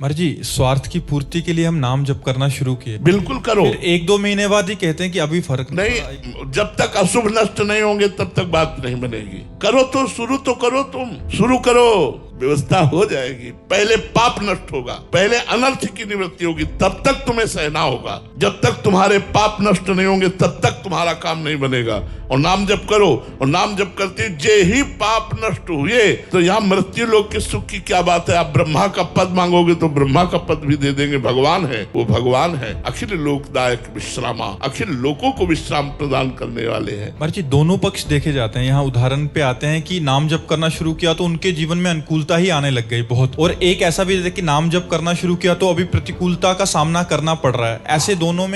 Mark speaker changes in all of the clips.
Speaker 1: महाराज जी, स्वार्थ की पूर्ति के लिए हम नाम जप करना शुरू किए।
Speaker 2: बिल्कुल करो।
Speaker 1: फिर 1-2 महीने बाद ही कहते हैं कि अभी फर्क
Speaker 2: नहीं, जब तक अशुभ नष्ट नहीं होंगे तब तक बात नहीं बनेगी। करो तो करो, तुम शुरू करो, व्यवस्था हो जाएगी। पहले पाप नष्ट होगा, पहले अनर्थ की निवृत्ति होगी, तब तक तुम्हें सहना होगा। जब तक तुम्हारे पाप नष्ट नहीं होंगे तब तक तुम्हारा काम नहीं बनेगा। और नाम जप करो, और नाम जप करते जे ही पाप नष्ट हुए तो यहाँ मृत्यु लोक के सुख की क्या बात है। आप ब्रह्मा का पद मांगोगे तो ब्रह्मा का पद भी दे देंगे। भगवान है, वो भगवान है, अखिल लोकदायक विश्रामा, अखिल लोकों को विश्राम प्रदान करने वाले हैं।
Speaker 1: महाराज जी, दोनों पक्ष देखे जाते हैं। यहाँ उदाहरण पे आते हैं कि नाम जप करना शुरू किया तो उनके जीवन में अनुकूलता ही आने लग गई बहुत, और एक ऐसा भी है कि नाम जप करना शुरू किया तो अभी प्रतिकूलता का सामना करना पड़ रहा है। ऐसे दोनों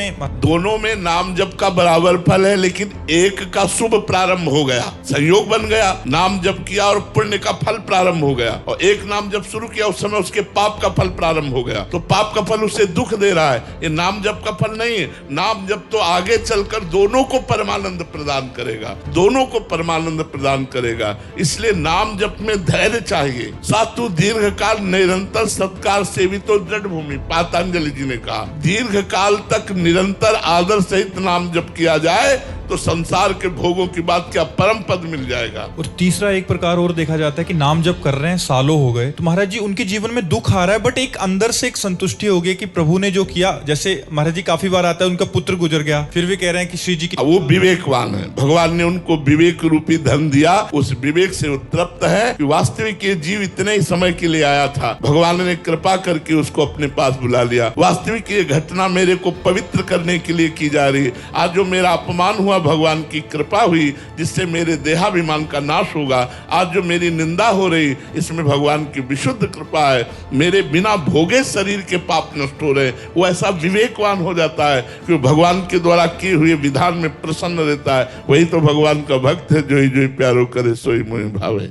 Speaker 1: में
Speaker 2: नाम जप का बराबर फल है, लेकिन एक का शुभ प्रारंभ हो गया, संयोग बन गया, नाम जप किया और पुण्य का फल प्रारंभ हो गया। और एक नाम जप शुरू किया उस समय उसके पाप का फल प्रारंभ हो गया, तो पाप का फल उसे दुख दे रहा है। ये नाम जप का फल नहीं है। नाम जप तो आगे चलकर दोनों को परमानंद प्रदान करेगा, दोनों को परमानंद प्रदान करेगा। इसलिए नाम जप में धैर्य चाहिए। सातु दीर्घ काल निरंतर सत्कार सेवितो दृढ़ भूमि, पातंजलि जी ने कहा, दीर्घ काल तक निरंतर आदर सहित नाम जप किया जाए तो संसार के भोगों की बात क्या, परम पद मिल जाएगा।
Speaker 1: और तीसरा एक प्रकार और देखा जाता है कि नाम जप कर रहे हैं, सालों हो गए, तो महाराज जी उनके जीवन में दुख आ रहा है, बट एक अंदर से एक संतुष्टि हो गई कि प्रभु ने जो किया। जैसे महाराज जी काफी बार आता है उनका पुत्र गुजर गया, फिर भी कह रहे हैं कि श्री जी की,
Speaker 2: वो विवेकवान है, भगवान ने उनको विवेक रूपी धन दिया, उस विवेक से उत्तृप्त है कि वास्तविक ये जीव इतने ही समय के लिए आया था, भगवान ने कृपा करके उसको अपने पास बुला लिया। वास्तविक ये घटना मेरे को पवित्र करने के लिए की जा रही है। आज जो मेरा अपमान हुआ, भगवान की कृपा हुई जिससे मेरे देहाभिमान का नाश होगा। आज जो मेरी निंदा हो रही, इसमें भगवान की विशुद्ध कृपा है। मेरे बिना भोगे शरीर के पाप नष्ट हो रहे। वो ऐसा विवेकवान हो जाता है कि भगवान के द्वारा किए हुए विधान में प्रसन्न रहता है। वही तो भगवान का भक्त है, जो ही प्यारो करे सोई मोहि भावे।